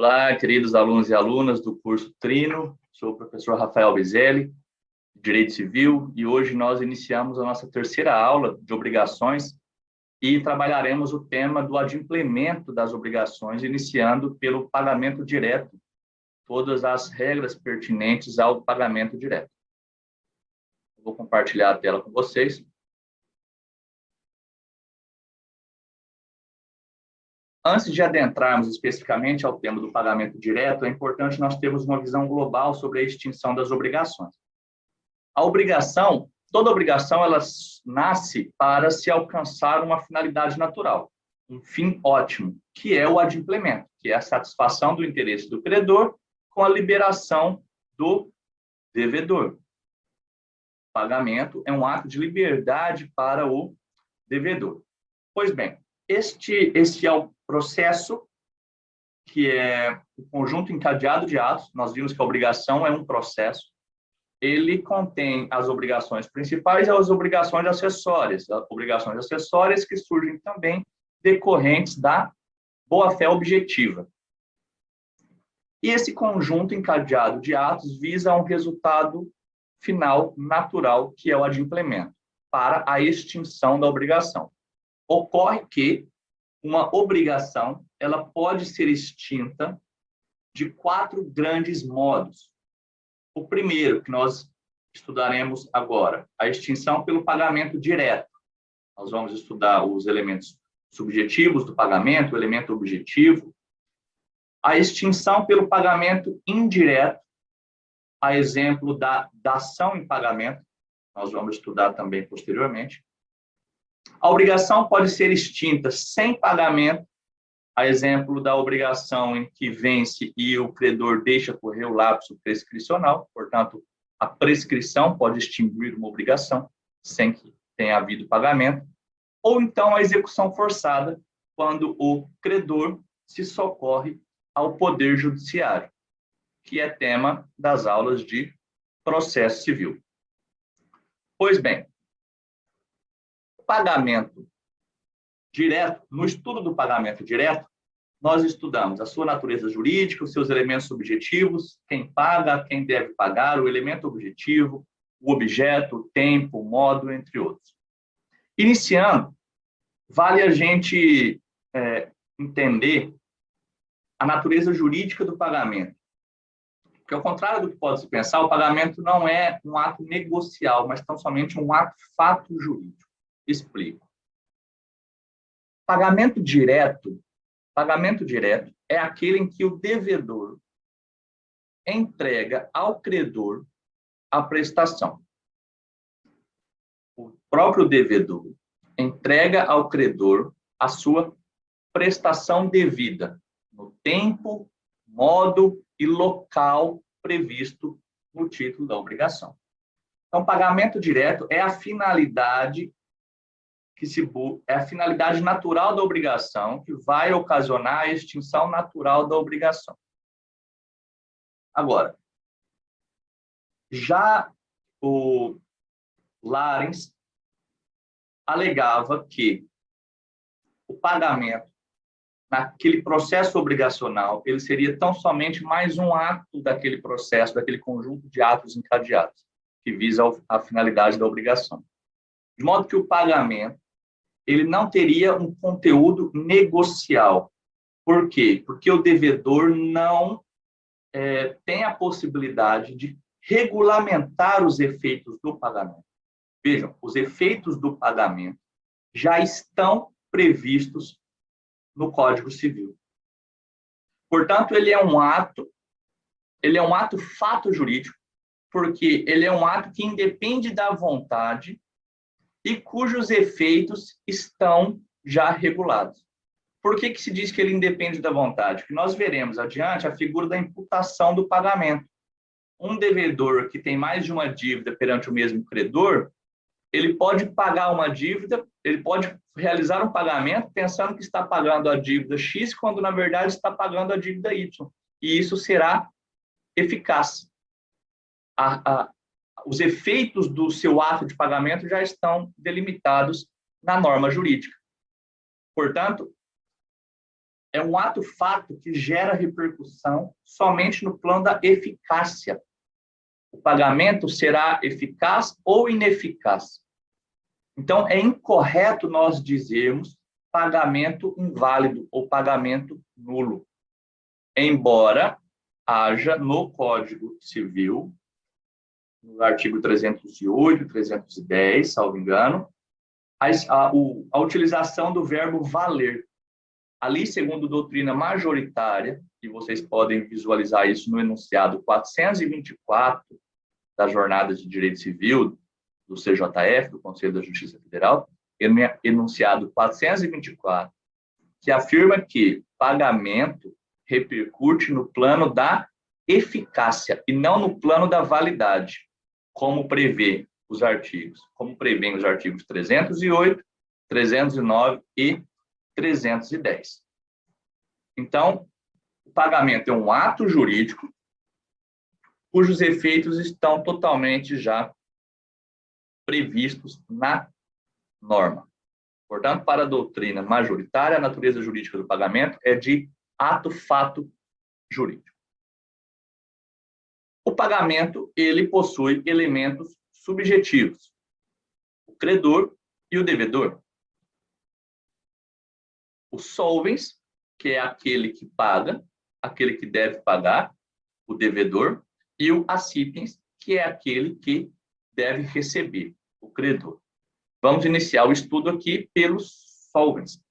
Olá, queridos alunos e alunas do curso Trino. Sou o professor Rafael Bizelli, de Direito Civil, e hoje nós iniciamos a nossa terceira aula de obrigações e trabalharemos o tema do adimplemento das obrigações, iniciando pelo pagamento direto, todas as regras pertinentes ao pagamento direto. Vou compartilhar a tela com vocês. Antes de adentrarmos especificamente ao tema do pagamento direto, é importante nós termos uma visão global sobre a extinção das obrigações. A obrigação, toda obrigação, ela nasce para se alcançar uma finalidade natural, um fim ótimo, que é o adimplemento, que é a satisfação do interesse do credor com a liberação do devedor. O pagamento é um ato de liberdade para o devedor. Pois bem, este é o processo, que é o conjunto encadeado de atos. Nós vimos que a obrigação é um processo. Ele contém as obrigações principais e as obrigações acessórias. As obrigações acessórias que surgem também decorrentes da boa-fé objetiva. E esse conjunto encadeado de atos visa um resultado final natural, que é o adimplemento, para a extinção da obrigação. Ocorre que uma obrigação, ela pode ser extinta de 4 grandes modos. O primeiro, que nós estudaremos agora, a extinção pelo pagamento direto. Nós vamos estudar os elementos subjetivos do pagamento, o elemento objetivo. A extinção pelo pagamento indireto, a exemplo da dação em pagamento, nós vamos estudar também posteriormente. A obrigação pode ser extinta sem pagamento, a exemplo da obrigação em que vence e o credor deixa correr o lapso prescricional, portanto, a prescrição pode extinguir uma obrigação sem que tenha havido pagamento, ou então a execução forçada, quando o credor se socorre ao Poder Judiciário, que é tema das aulas de processo civil. Pois bem, pagamento direto, no estudo do pagamento direto, nós estudamos a sua natureza jurídica, os seus elementos subjetivos, quem paga, quem deve pagar, o elemento objetivo, o objeto, o tempo, o modo, entre outros. Iniciando, vale a gente entender a natureza jurídica do pagamento. Porque, ao contrário do que pode se pensar, o pagamento não é um ato negocial, mas tão somente um ato fato jurídico. Explico. Pagamento direto é aquele em que o devedor entrega ao credor a prestação. O próprio devedor entrega ao credor a sua prestação devida, no tempo, modo e local previsto no título da obrigação. Então, pagamento direto é a finalidade é a finalidade natural da obrigação, que vai ocasionar a extinção natural da obrigação. Agora, já o Larens alegava que o pagamento, naquele processo obrigacional, ele seria tão somente mais um ato daquele processo, daquele conjunto de atos encadeados, que visa a finalidade da obrigação. De modo que o pagamento ele não teria um conteúdo negocial. Por quê? Porque o devedor não tem a possibilidade de regulamentar os efeitos do pagamento. Vejam, os efeitos do pagamento já estão previstos no Código Civil. Portanto, ele é um ato fato jurídico, porque ele é um ato que independe da vontade e cujos efeitos estão já regulados. Por que se diz que ele independe da vontade? Porque nós veremos adiante a figura da imputação do pagamento. Um devedor que tem mais de uma dívida perante o mesmo credor, ele pode pagar uma dívida, ele pode realizar um pagamento pensando que está pagando a dívida X, quando, na verdade, está pagando a dívida Y. E isso será eficaz. Os efeitos do seu ato de pagamento já estão delimitados na norma jurídica. Portanto, é um ato-fato que gera repercussão somente no plano da eficácia. O pagamento será eficaz ou ineficaz. Então, é incorreto nós dizermos pagamento inválido ou pagamento nulo. Embora haja no Código Civil, no artigo 308, 310, salvo engano, a utilização do verbo valer. Ali, segundo doutrina majoritária, e vocês podem visualizar isso no enunciado 424 da Jornada de Direito Civil do CJF, do Conselho da Justiça Federal, enunciado 424, que afirma que pagamento repercute no plano da eficácia e não no plano da validade, como prevêem os artigos 308, 309 e 310. Então, o pagamento é um ato jurídico cujos efeitos estão totalmente já previstos na norma. Portanto, para a doutrina majoritária, a natureza jurídica do pagamento é de ato-fato jurídico. O pagamento, ele possui elementos subjetivos, o credor e o devedor. O solvens, que é aquele que paga, aquele que deve pagar, o devedor, e o accipiens, que é aquele que deve receber, o credor. Vamos iniciar o estudo aqui pelos solvens.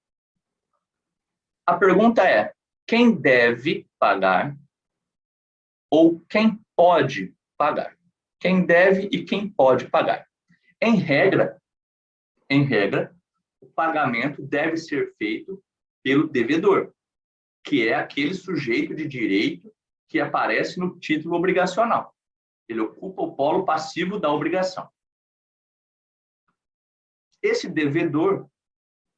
A pergunta é: quem deve pagar ou quem pode pagar? Quem deve e quem pode pagar? Em regra, o pagamento deve ser feito pelo devedor, que é aquele sujeito de direito que aparece no título obrigacional. Ele ocupa o polo passivo da obrigação. Esse devedor,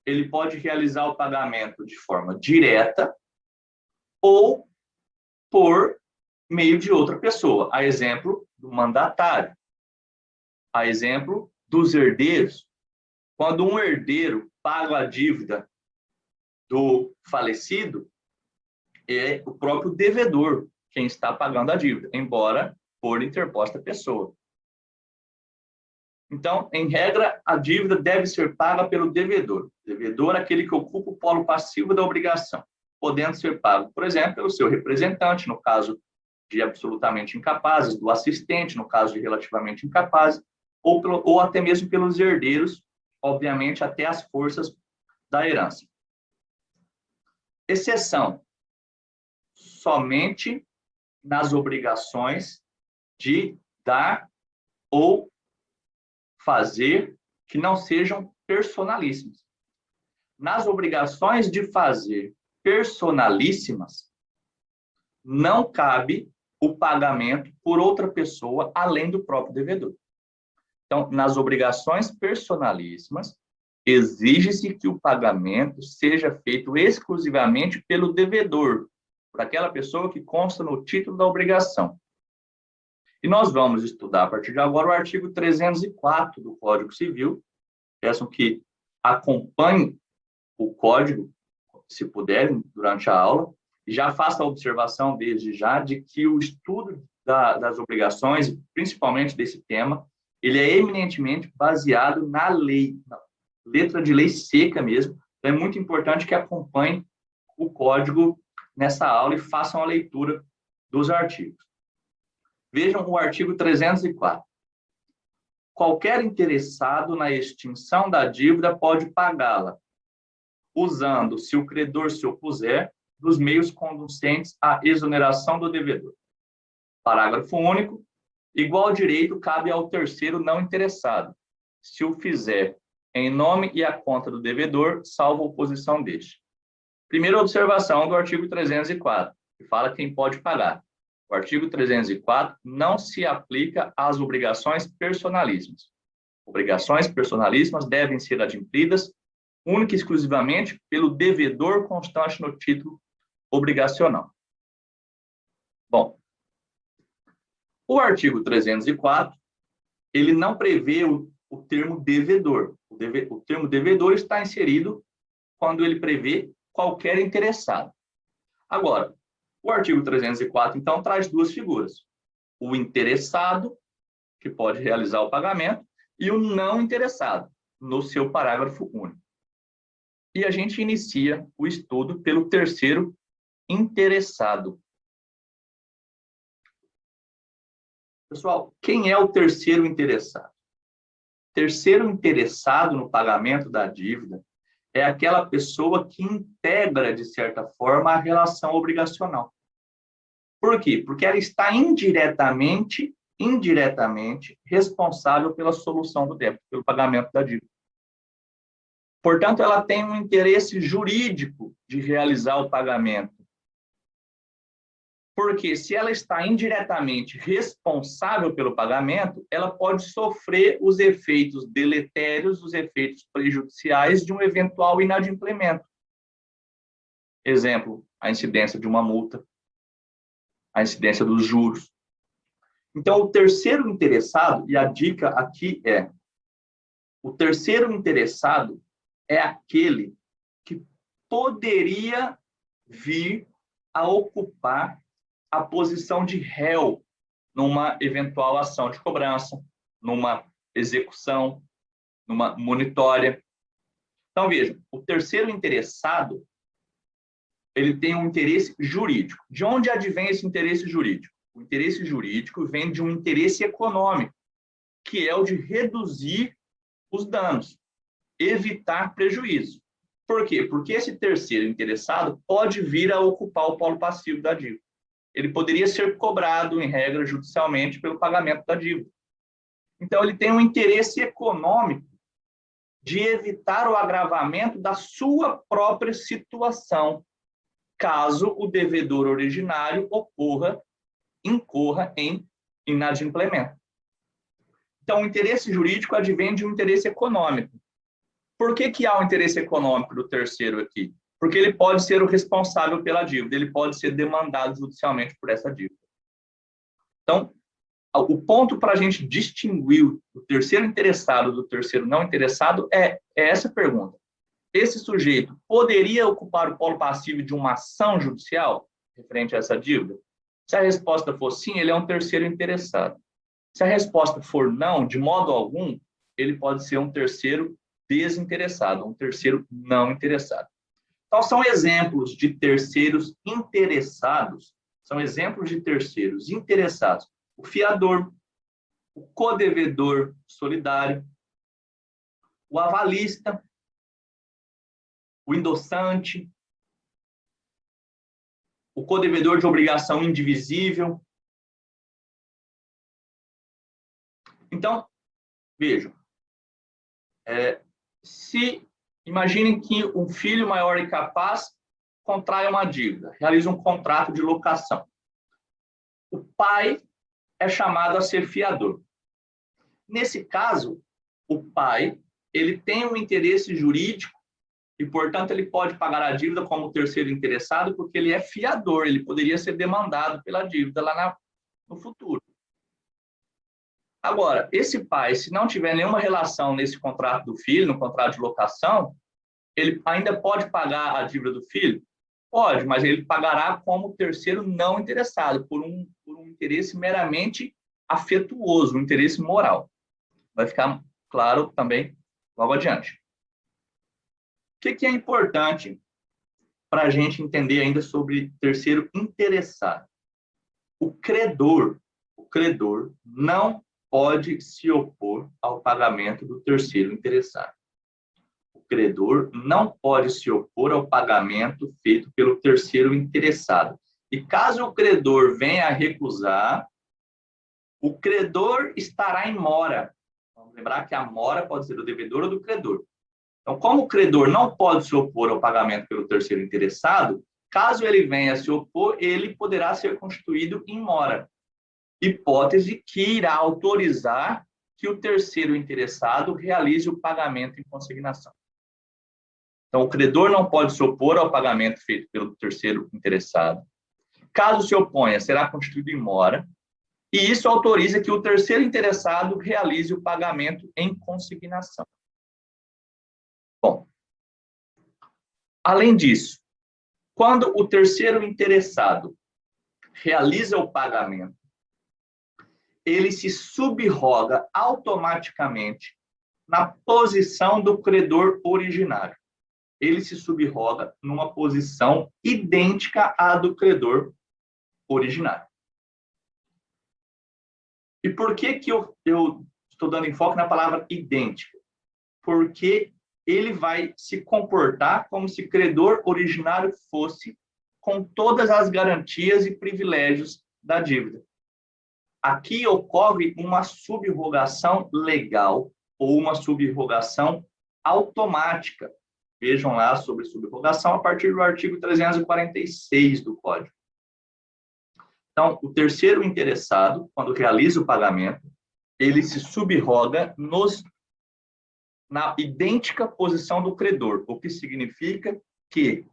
ele pode realizar o pagamento de forma direta ou por meio de outra pessoa. A exemplo do mandatário. A exemplo dos herdeiros. Quando um herdeiro paga a dívida do falecido, é o próprio devedor quem está pagando a dívida, embora por interposta pessoa. Então, em regra, a dívida deve ser paga pelo devedor. O devedor é aquele que ocupa o polo passivo da obrigação, podendo ser pago, por exemplo, pelo seu representante, no caso de absolutamente incapazes, do assistente, no caso de relativamente incapazes, ou até mesmo pelos herdeiros, obviamente, até as forças da herança. Exceção somente nas obrigações de dar ou fazer que não sejam personalíssimas. Nas obrigações de fazer personalíssimas, não cabe o pagamento por outra pessoa além do próprio devedor. Então, nas obrigações personalíssimas, exige-se que o pagamento seja feito exclusivamente pelo devedor, por aquela pessoa que consta no título da obrigação. E nós vamos estudar, a partir de agora, o artigo 304 do Código Civil. Peço que acompanhem o código, se puderem, durante a aula, e já faça a observação desde já de que o estudo das obrigações, principalmente desse tema, ele é eminentemente baseado na lei, na letra de lei seca mesmo. Então, é muito importante que acompanhem o código nessa aula e façam a leitura dos artigos. Vejam o artigo 304. Qualquer interessado na extinção da dívida pode pagá-la, usando, se o credor se opuser, dos meios conducentes à exoneração do devedor. Parágrafo único. Igual direito cabe ao terceiro não interessado, se o fizer em nome e à conta do devedor, salvo oposição deste. Primeira observação do artigo 304, que fala quem pode pagar. O artigo 304 não se aplica às obrigações personalíssimas. Obrigações personalíssimas devem ser adimplidas única e exclusivamente pelo devedor constante no título obrigacional. Bom, o artigo 304, ele não prevê o termo devedor. O termo devedor está inserido quando ele prevê qualquer interessado. Agora, o artigo 304, então, traz duas figuras. O interessado, que pode realizar o pagamento, e o não interessado, no seu parágrafo único. E a gente inicia o estudo pelo terceiro interessado. Pessoal, quem é o terceiro interessado? Terceiro interessado no pagamento da dívida é aquela pessoa que integra, de certa forma, a relação obrigacional. Por quê? Porque ela está indiretamente responsável pela solução do débito, pelo pagamento da dívida. Portanto, ela tem um interesse jurídico de realizar o pagamento. Porque se ela está indiretamente responsável pelo pagamento, ela pode sofrer os efeitos deletérios, os efeitos prejudiciais de um eventual inadimplemento. Exemplo, a incidência de uma multa, a incidência dos juros. Então, o terceiro interessado, e a dica aqui é, o terceiro interessado é aquele que poderia vir a ocupar a posição de réu numa eventual ação de cobrança, numa execução, numa monitória. Então, veja, o terceiro interessado, ele tem um interesse jurídico. De onde advém esse interesse jurídico? O interesse jurídico vem de um interesse econômico, que é o de reduzir os danos, evitar prejuízo. Por quê? Porque esse terceiro interessado pode vir a ocupar o polo passivo da dívida. Ele poderia ser cobrado, em regra, judicialmente, pelo pagamento da dívida. Então, ele tem um interesse econômico de evitar o agravamento da sua própria situação, caso o devedor originário incorra em inadimplemento. Então, o interesse jurídico advém de um interesse econômico. Por que há um interesse econômico do terceiro aqui? Porque ele pode ser o responsável pela dívida, ele pode ser demandado judicialmente por essa dívida. Então, o ponto para a gente distinguir o terceiro interessado do terceiro não interessado é essa pergunta. Esse sujeito poderia ocupar o polo passivo de uma ação judicial referente a essa dívida? Se a resposta for sim, ele é um terceiro interessado. Se a resposta for não, de modo algum, ele pode ser um terceiro desinteressado, um terceiro não interessado. Então, são exemplos de terceiros interessados, são exemplos de terceiros interessados. O fiador, o codevedor solidário, o avalista, o endossante, o codevedor de obrigação indivisível. Então, vejam, imaginem que um filho maior e capaz contrai uma dívida, realiza um contrato de locação. O pai é chamado a ser fiador. Nesse caso, o pai, ele tem um interesse jurídico e, portanto, ele pode pagar a dívida como terceiro interessado porque ele é fiador, ele poderia ser demandado pela dívida lá no futuro. Agora, esse pai, se não tiver nenhuma relação nesse contrato do filho, no contrato de locação, ele ainda pode pagar a dívida do filho? Pode, mas ele pagará como terceiro não interessado, por um interesse meramente afetuoso, um interesse moral. Vai ficar claro também logo adiante. O que é importante para a gente entender ainda sobre terceiro interessado? O credor não pode se opor ao pagamento do terceiro interessado. O credor não pode se opor ao pagamento feito pelo terceiro interessado. E caso o credor venha a recusar, o credor estará em mora. Vamos lembrar que a mora pode ser do devedor ou do credor. Então, como o credor não pode se opor ao pagamento pelo terceiro interessado, caso ele venha a se opor, ele poderá ser constituído em mora. Hipótese que irá autorizar que o terceiro interessado realize o pagamento em consignação. Então, o credor não pode se opor ao pagamento feito pelo terceiro interessado. Caso se oponha, será constituído em mora, e isso autoriza que o terceiro interessado realize o pagamento em consignação. Bom, além disso, Quando o terceiro interessado realiza o pagamento, ele se subroga automaticamente na posição do credor originário. Ele se subroga numa posição idêntica à do credor originário. E por que eu estou dando enfoque na palavra idêntica? Porque ele vai se comportar como se credor originário fosse com todas as garantias e privilégios da dívida. Aqui ocorre uma subrogação legal ou uma subrogação automática. Vejam lá sobre subrogação a partir do artigo 346 do Código. Então, o terceiro interessado, quando realiza o pagamento, ele se subroga na idêntica posição do credor, o que significa que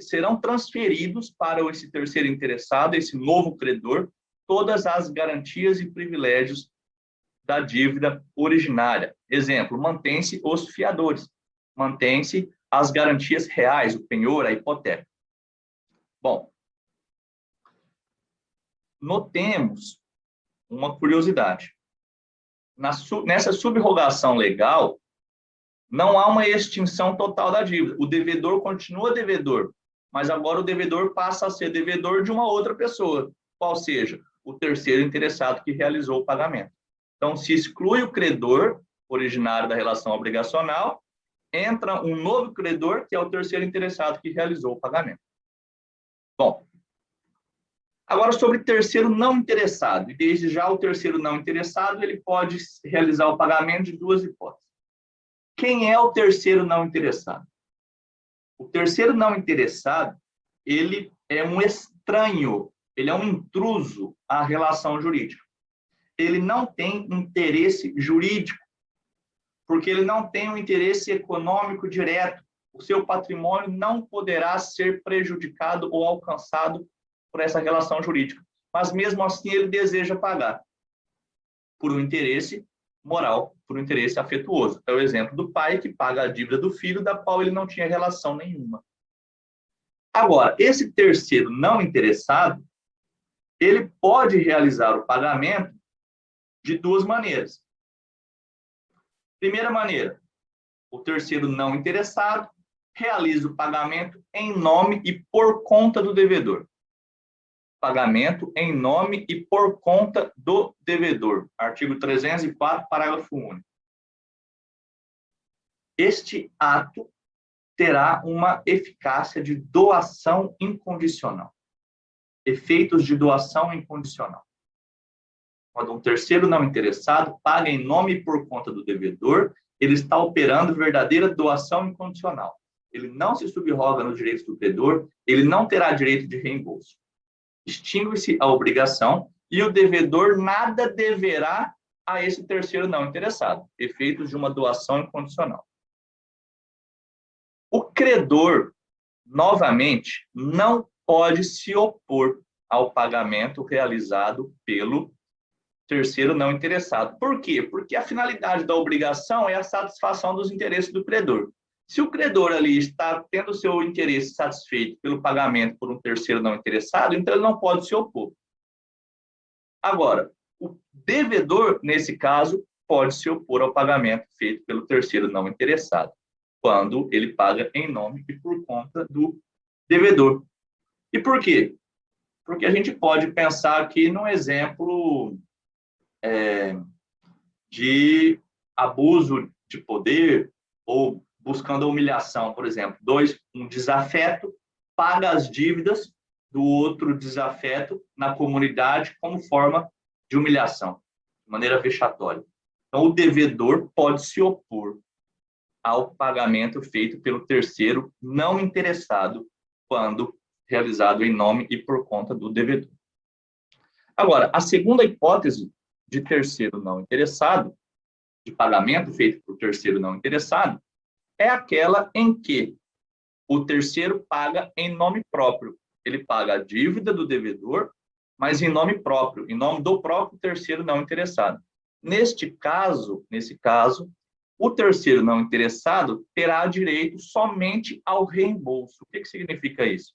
serão transferidos para esse terceiro interessado, esse novo credor, todas as garantias e privilégios da dívida originária. Exemplo, mantém-se os fiadores, mantém-se as garantias reais, o penhor, a hipoteca. Bom, notemos uma curiosidade. Nessa subrogação legal, não há uma extinção total da dívida. O devedor continua devedor, mas agora o devedor passa a ser devedor de uma outra pessoa, qual seja o terceiro interessado que realizou o pagamento. Então, se exclui o credor originário da relação obrigacional, entra um novo credor, que é o terceiro interessado que realizou o pagamento. Bom, agora sobre terceiro não interessado. E desde já o terceiro não interessado, ele pode realizar o pagamento de duas hipóteses. Quem é o terceiro não interessado? O terceiro não interessado, ele é um estranho, ele é um intruso à relação jurídica. Ele não tem interesse jurídico, porque ele não tem um interesse econômico direto. O seu patrimônio não poderá ser prejudicado ou alcançado por essa relação jurídica. Mas, mesmo assim, ele deseja pagar por um interesse moral, por um interesse afetuoso. É o exemplo do pai que paga a dívida do filho, da qual ele não tinha relação nenhuma. Agora, esse terceiro não interessado, ele pode realizar o pagamento de duas maneiras. Primeira maneira, o terceiro não interessado realiza o pagamento em nome e por conta do devedor. Pagamento em nome e por conta do devedor. Artigo 304, parágrafo único. Este ato terá uma eficácia de doação incondicional. Efeitos de doação incondicional. Quando um terceiro não interessado paga em nome e por conta do devedor, ele está operando verdadeira doação incondicional. Ele não se subroga nos direitos do credor, ele não terá direito de reembolso. Extingue-se a obrigação e o devedor nada deverá a esse terceiro não interessado. Efeitos de uma doação incondicional. O credor, novamente, não pode se opor ao pagamento realizado pelo terceiro não interessado. Por quê? Porque a finalidade da obrigação é a satisfação dos interesses do credor. Se o credor ali está tendo seu interesse satisfeito pelo pagamento por um terceiro não interessado, então ele não pode se opor. Agora, o devedor, nesse caso, pode se opor ao pagamento feito pelo terceiro não interessado, quando ele paga em nome e por conta do devedor. E por quê? Porque a gente pode pensar aqui num exemplo de abuso de poder ou buscando a humilhação, por exemplo. Um desafeto paga as dívidas do outro desafeto na comunidade como forma de humilhação, de maneira vexatória. Então, o devedor pode se opor ao pagamento feito pelo terceiro não interessado, quando realizado em nome e por conta do devedor. Agora, a segunda hipótese de terceiro não interessado, de pagamento feito por terceiro não interessado, é aquela em que o terceiro paga em nome próprio. Ele paga a dívida do devedor, mas em nome próprio, em nome do próprio terceiro não interessado. Nesse caso, O terceiro não interessado terá direito somente ao reembolso. O que significa isso?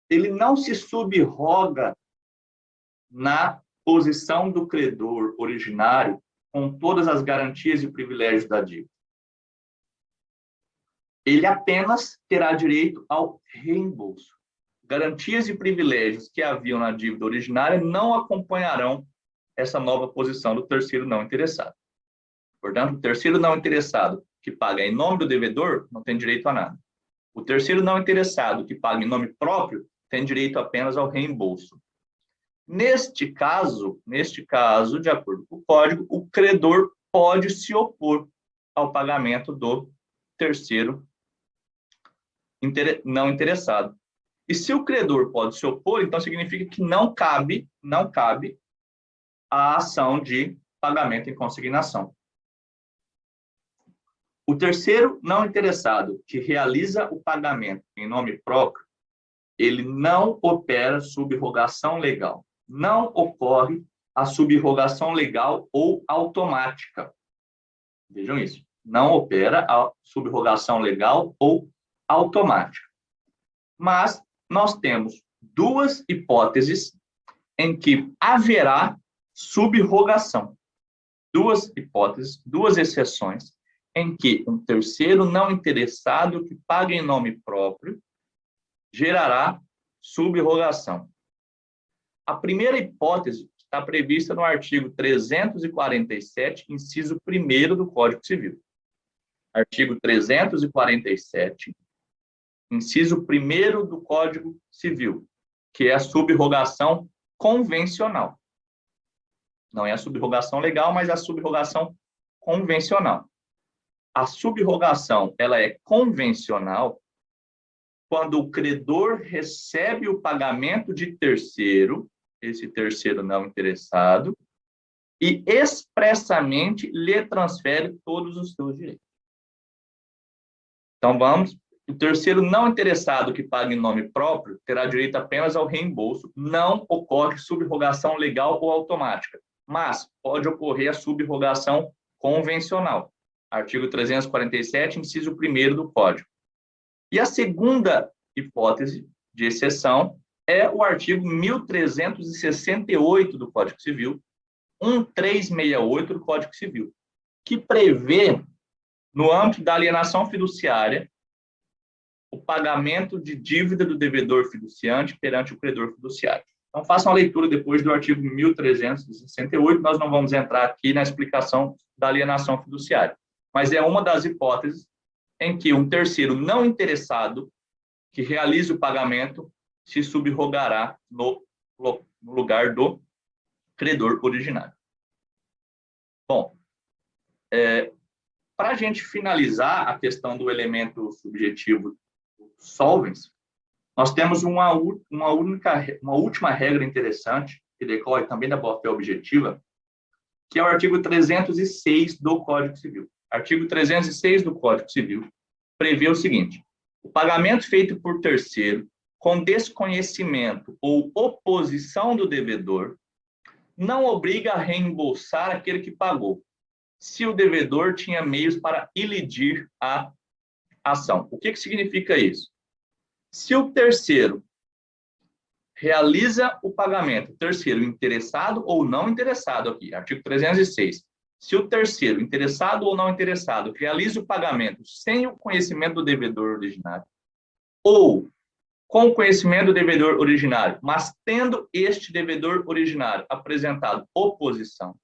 Ele não se subroga na posição do credor originário com todas as garantias e privilégios da dívida. Ele apenas terá direito ao reembolso. Garantias e privilégios que haviam na dívida originária não acompanharão essa nova posição do terceiro não interessado. Portanto, o terceiro não interessado que paga em nome do devedor não tem direito a nada. O terceiro não interessado que paga em nome próprio tem direito apenas ao reembolso. Neste caso, de acordo com o código, o credor pode se opor ao pagamento do terceiro não interessado. E se o credor pode se opor, então significa que não cabe a ação de pagamento em consignação. O terceiro não interessado que realiza o pagamento em nome próprio, ele não opera subrogação legal. Não ocorre a subrogação legal ou automática. Vejam isso. Não opera a subrogação legal ou automática. Mas nós temos duas hipóteses em que haverá subrogação. Duas hipóteses, duas exceções, em que um terceiro não interessado que paga em nome próprio gerará subrogação. A primeira hipótese está prevista no artigo 347, inciso 1º do Código Civil. Artigo 347, inciso 1º do Código Civil, que é a subrogação convencional. Não é a subrogação legal, mas a subrogação convencional. A subrogação, ela é convencional quando o credor recebe o pagamento de terceiro, esse terceiro não interessado, e expressamente lhe transfere todos os seus direitos. Então, vamos. O terceiro não interessado que paga em nome próprio terá direito apenas ao reembolso. Não ocorre subrogação legal ou automática, mas pode ocorrer a subrogação convencional. Artigo 347, inciso 1º do Código. E a segunda hipótese de exceção é o artigo 1368 do Código Civil, 1368 do Código Civil, que prevê, no âmbito da alienação fiduciária, o pagamento de dívida do devedor fiduciante perante o credor fiduciário. Então, façam a leitura depois do artigo 1368, nós não vamos entrar aqui na explicação da alienação fiduciária, mas é uma das hipóteses em que um terceiro não interessado que realize o pagamento se subrogará no lugar do credor originário. Bom, para a gente finalizar a questão do elemento subjetivo solvens, nós temos uma última regra interessante, que decorre também da boa-fé objetiva, que é o artigo 306 do Código Civil. Artigo 306 do Código Civil prevê o seguinte: o pagamento feito por terceiro com desconhecimento ou oposição do devedor não obriga a reembolsar aquele que pagou, se o devedor tinha meios para ilidir a ação. O que significa isso? Se o terceiro realiza o pagamento, terceiro interessado ou não interessado aqui, artigo 306, se o terceiro, interessado ou não interessado, realiza o pagamento sem o conhecimento do devedor originário, ou com o conhecimento do devedor originário, mas tendo este devedor originário apresentado oposição,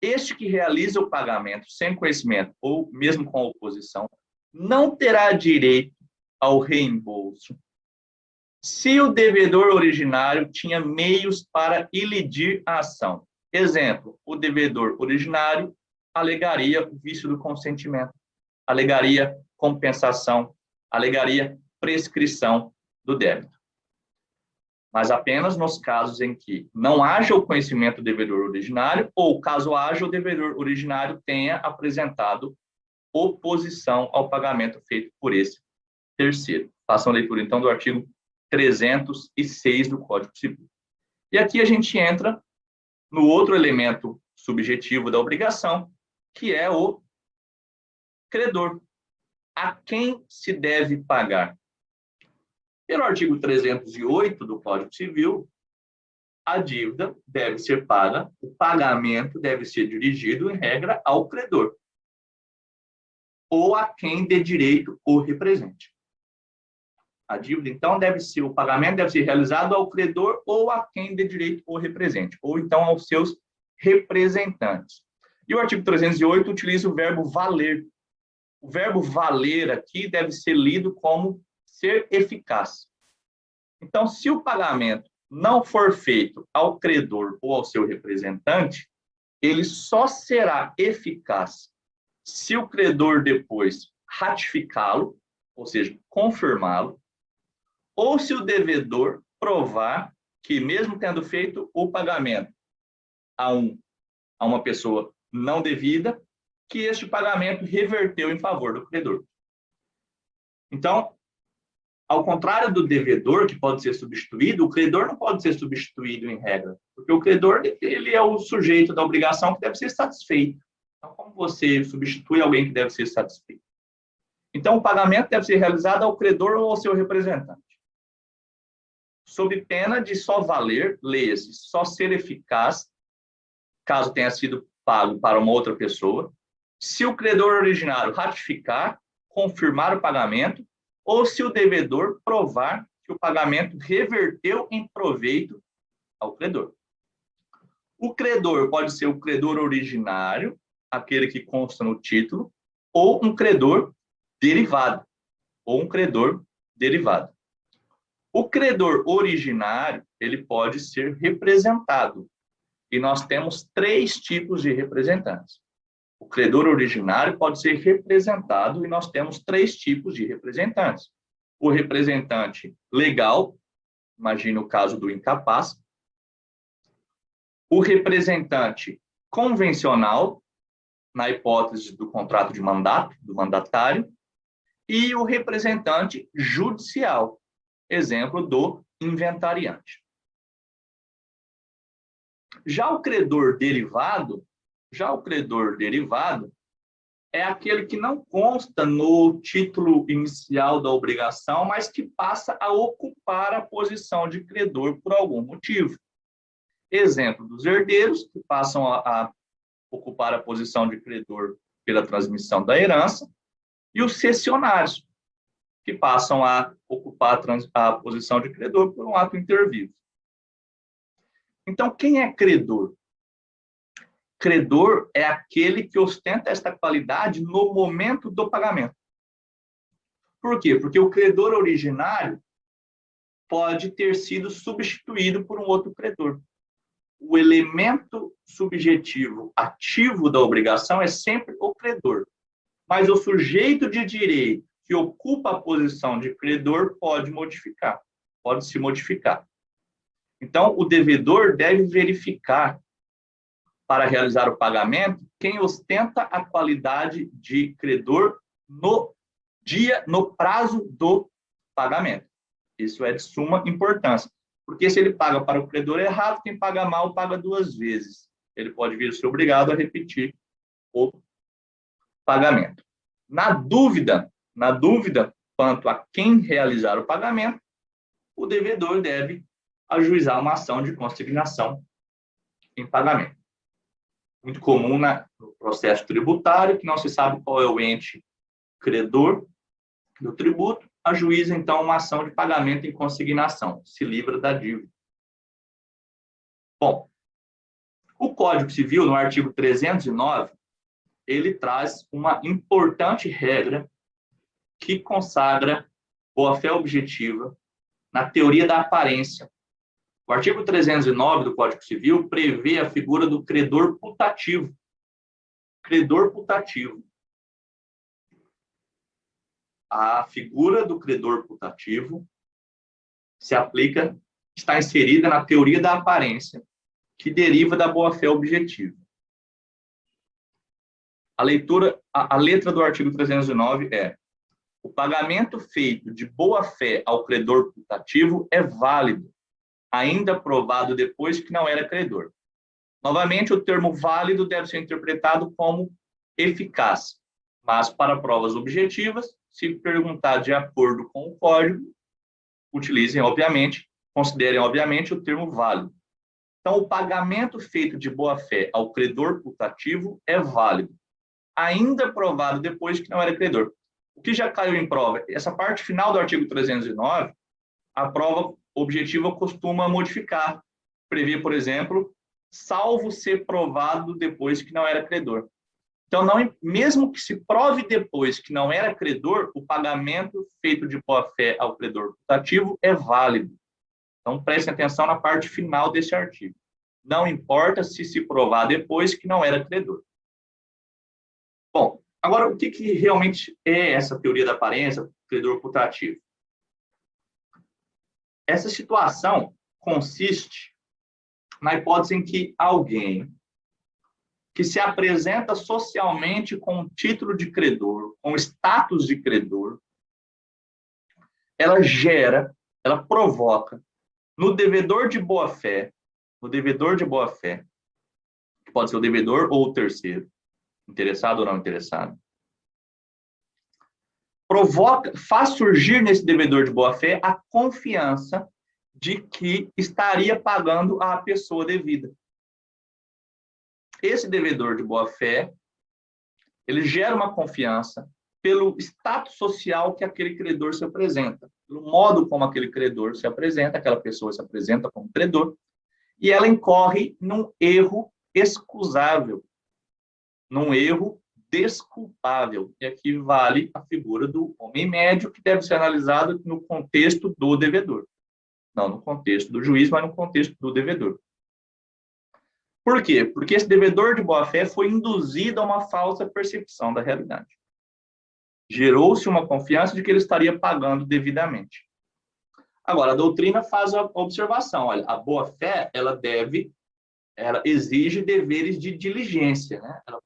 este que realiza o pagamento sem conhecimento ou mesmo com oposição, não terá direito ao reembolso se o devedor originário tinha meios para ilidir a ação. Exemplo, o devedor originário alegaria o vício do consentimento, alegaria compensação, alegaria prescrição do débito. Mas apenas nos casos em que não haja o conhecimento do devedor originário ou, caso haja, o devedor originário tenha apresentado oposição ao pagamento feito por esse terceiro. Façam a leitura, então, do artigo 306 do Código Civil. E aqui a gente entra no outro elemento subjetivo da obrigação, que é o credor. A quem se deve pagar? Pelo artigo 308 do Código Civil, a dívida deve ser paga, o pagamento deve ser dirigido, em regra, ao credor, ou a quem dê direito o represente. A dívida, então, o pagamento deve ser realizado ao credor ou a quem dê direito o represente, ou então aos seus representantes. E o artigo 308 utiliza o verbo valer. O verbo valer aqui deve ser lido como ser eficaz. Então, se o pagamento não for feito ao credor ou ao seu representante, ele só será eficaz se o credor depois ratificá-lo, ou seja, confirmá-lo, ou se o devedor provar que, mesmo tendo feito o pagamento a uma pessoa não devida, que este pagamento reverteu em favor do credor. Então, ao contrário do devedor, que pode ser substituído, o credor não pode ser substituído em regra, porque o credor ele é o sujeito da obrigação que deve ser satisfeito. Então, como você substitui alguém que deve ser satisfeito? Então, o pagamento deve ser realizado ao credor ou ao seu representante, sob pena de só valer, leia-se, só ser eficaz, caso tenha sido pago para uma outra pessoa, se o credor originário ratificar, confirmar o pagamento, ou se o devedor provar que o pagamento reverteu em proveito ao credor. O credor pode ser o credor originário, aquele que consta no título, ou um credor derivado, O credor originário, ele pode ser representado, e nós temos 3 tipos de representantes. O credor originário pode ser representado e nós temos 3 tipos de representantes. O representante legal, imagina o caso do incapaz. O representante convencional, na hipótese do contrato de mandato, do mandatário. E o representante judicial, exemplo do inventariante. Já o credor derivado é aquele que não consta no título inicial da obrigação, mas que passa a ocupar a posição de credor por algum motivo. Exemplo dos herdeiros, que passam a ocupar a posição de credor pela transmissão da herança, e os cessionários, que passam a ocupar a posição de credor por um ato intervivo. Então, quem é credor? Credor é aquele que ostenta esta qualidade no momento do pagamento. Por quê? Porque o credor originário pode ter sido substituído por um outro credor. O elemento subjetivo ativo da obrigação é sempre o credor. Mas o sujeito de direito que ocupa a posição de credor pode se modificar. Então, o devedor deve verificar, para realizar o pagamento, quem ostenta a qualidade de credor no prazo do pagamento. Isso é de suma importância, porque se ele paga para o credor errado, quem paga mal paga 2 vezes. Ele pode vir a ser obrigado a repetir o pagamento. Na dúvida quanto a quem realizar o pagamento, o devedor deve ajuizar uma ação de consignação em pagamento. Muito comum no processo tributário, que não se sabe qual é o ente credor do tributo, ajuiza, então, uma ação de pagamento em consignação, se livra da dívida. Bom, o Código Civil, no artigo 309, ele traz uma importante regra que consagra boa-fé objetiva na teoria da aparência. O artigo 309 do Código Civil prevê a figura do credor putativo. Credor putativo. A figura do credor putativo está inserida na teoria da aparência, que deriva da boa-fé objetiva. A letra do artigo 309 é: o pagamento feito de boa-fé ao credor putativo é válido, ainda provado depois que não era credor. Novamente, o termo válido deve ser interpretado como eficaz. Mas, para provas objetivas, se perguntar de acordo com o código, utilizem, obviamente, considerem, obviamente, o termo válido. Então, o pagamento feito de boa-fé ao credor putativo é válido, ainda provado depois que não era credor. O que já caiu em prova? Essa parte final do artigo 309, a prova objetiva costuma modificar, prevê, por exemplo, salvo ser provado depois que não era credor. Então, mesmo que se prove depois que não era credor, o pagamento feito de boa-fé ao credor putativo é válido. Então, prestem atenção na parte final desse artigo. Não importa se provar depois que não era credor. Bom, agora, o que realmente é essa teoria da aparência, credor putativo? Essa situação consiste na hipótese em que alguém que se apresenta socialmente com o título de credor, com status de credor, ela provoca no devedor de boa-fé, que pode ser o devedor ou o terceiro, interessado ou não interessado, faz surgir nesse devedor de boa-fé a confiança de que estaria pagando à pessoa devida. Esse devedor de boa-fé, ele gera uma confiança pelo status social que aquele credor se apresenta, pelo modo como aquele credor se apresenta, aquela pessoa se apresenta como credor, e ela incorre num erro excusável, num erro desculpável. E aqui vale a figura do homem médio, que deve ser analisado no contexto do devedor. Não no contexto do juiz, mas no contexto do devedor. Por quê? Porque esse devedor de boa-fé foi induzido a uma falsa percepção da realidade. Gerou-se uma confiança de que ele estaria pagando devidamente. Agora, a doutrina faz a observação, olha, a boa-fé, ela exige deveres de diligência, né? Ela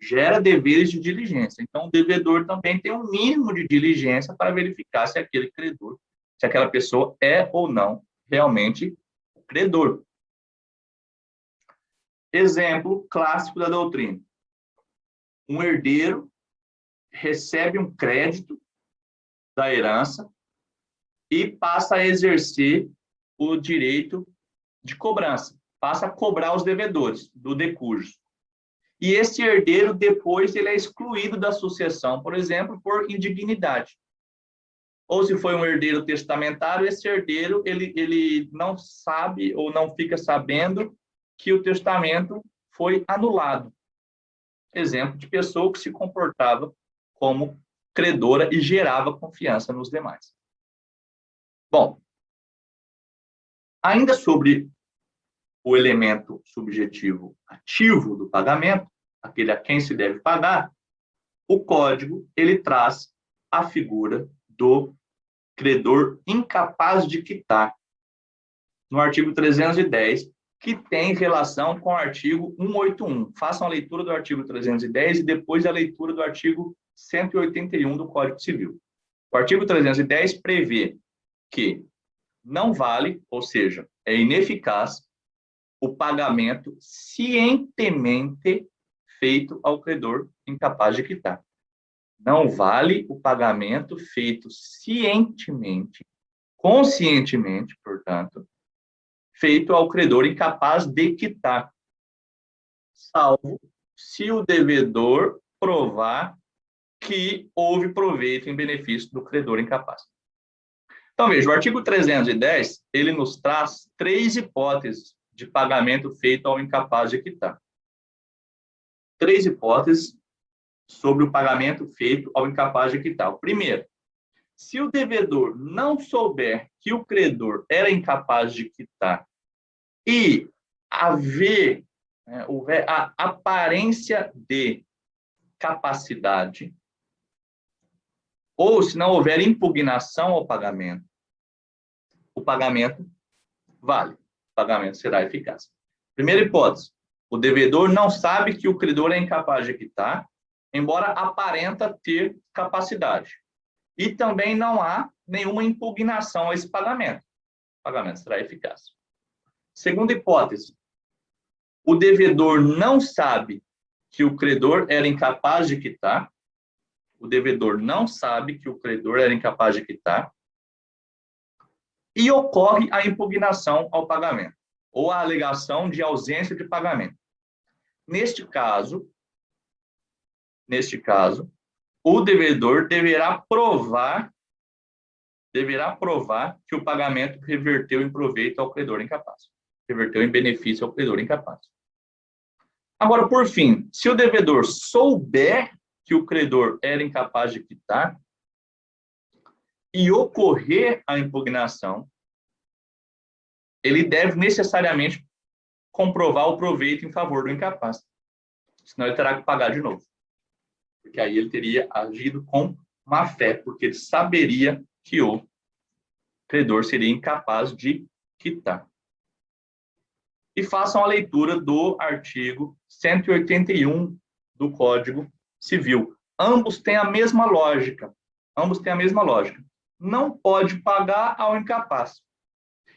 gera deveres de diligência. Então, o devedor também tem um mínimo de diligência para verificar se aquele credor, se aquela pessoa é ou não realmente credor. Exemplo clássico da doutrina. Um herdeiro recebe um crédito da herança e passa a exercer o direito de cobrança, passa a cobrar os devedores do decujus. E esse herdeiro, depois, ele é excluído da sucessão, por exemplo, por indignidade. Ou se foi um herdeiro testamentário, esse herdeiro ele não sabe ou não fica sabendo que o testamento foi anulado. Exemplo de pessoa que se comportava como credora e gerava confiança nos demais. Bom, ainda sobre o elemento subjetivo ativo do pagamento, aquele a quem se deve pagar, o código ele traz a figura do credor incapaz de quitar, no artigo 310, que tem relação com o artigo 181. Façam a leitura do artigo 310 e depois a leitura do artigo 181 do Código Civil. O artigo 310 prevê que não vale, ou seja, é ineficaz, o pagamento cientemente feito ao credor incapaz de quitar. Não vale o pagamento feito cientemente, conscientemente, portanto, feito ao credor incapaz de quitar, salvo se o devedor provar que houve proveito em benefício do credor incapaz. Então, veja, o artigo 310, ele nos traz 3 hipóteses de pagamento feito ao incapaz de quitar. 3 hipóteses sobre o pagamento feito ao incapaz de quitar. Primeiro, se o devedor não souber que o credor era incapaz de quitar e houver a aparência de capacidade, ou se não houver impugnação ao pagamento, o pagamento vale, o pagamento será eficaz. Primeira hipótese, o devedor não sabe que o credor é incapaz de quitar, embora aparenta ter capacidade. E também não há nenhuma impugnação a esse pagamento. O pagamento será eficaz. Segunda hipótese, o devedor não sabe que o credor era incapaz de quitar, o devedor não sabe que o credor era incapaz de quitar, e ocorre a impugnação ao pagamento, ou a alegação de ausência de pagamento. Neste caso, o devedor deverá provar que o pagamento reverteu em proveito ao credor incapaz, reverteu em benefício ao credor incapaz. Agora, por fim, se o devedor souber que o credor era incapaz de quitar e ocorrer a impugnação, ele deve necessariamente comprovar o proveito em favor do incapaz. Senão ele terá que pagar de novo. Porque aí ele teria agido com má fé, porque ele saberia que o credor seria incapaz de quitar. E façam a leitura do artigo 181 do Código Civil. Ambos têm a mesma lógica. Não pode pagar ao incapaz.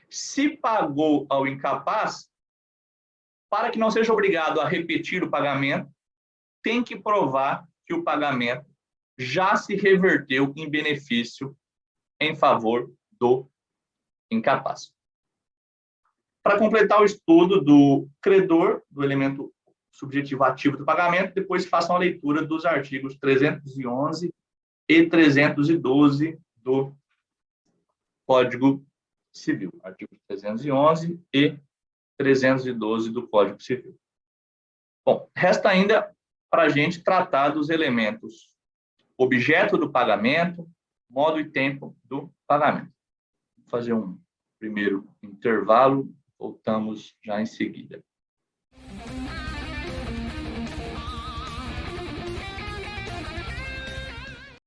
Se pagou ao incapaz, para que não seja obrigado a repetir o pagamento, tem que provar que o pagamento já se reverteu em benefício em favor do incapaz. Para completar o estudo do credor, do elemento subjetivo ativo do pagamento, depois façam a leitura dos artigos 311 e 312 do Código Civil. Artigos 311 e 312 do Código Civil. Bom, resta ainda para a gente tratar dos elementos objeto do pagamento, modo e tempo do pagamento. Vou fazer um primeiro intervalo, voltamos já em seguida.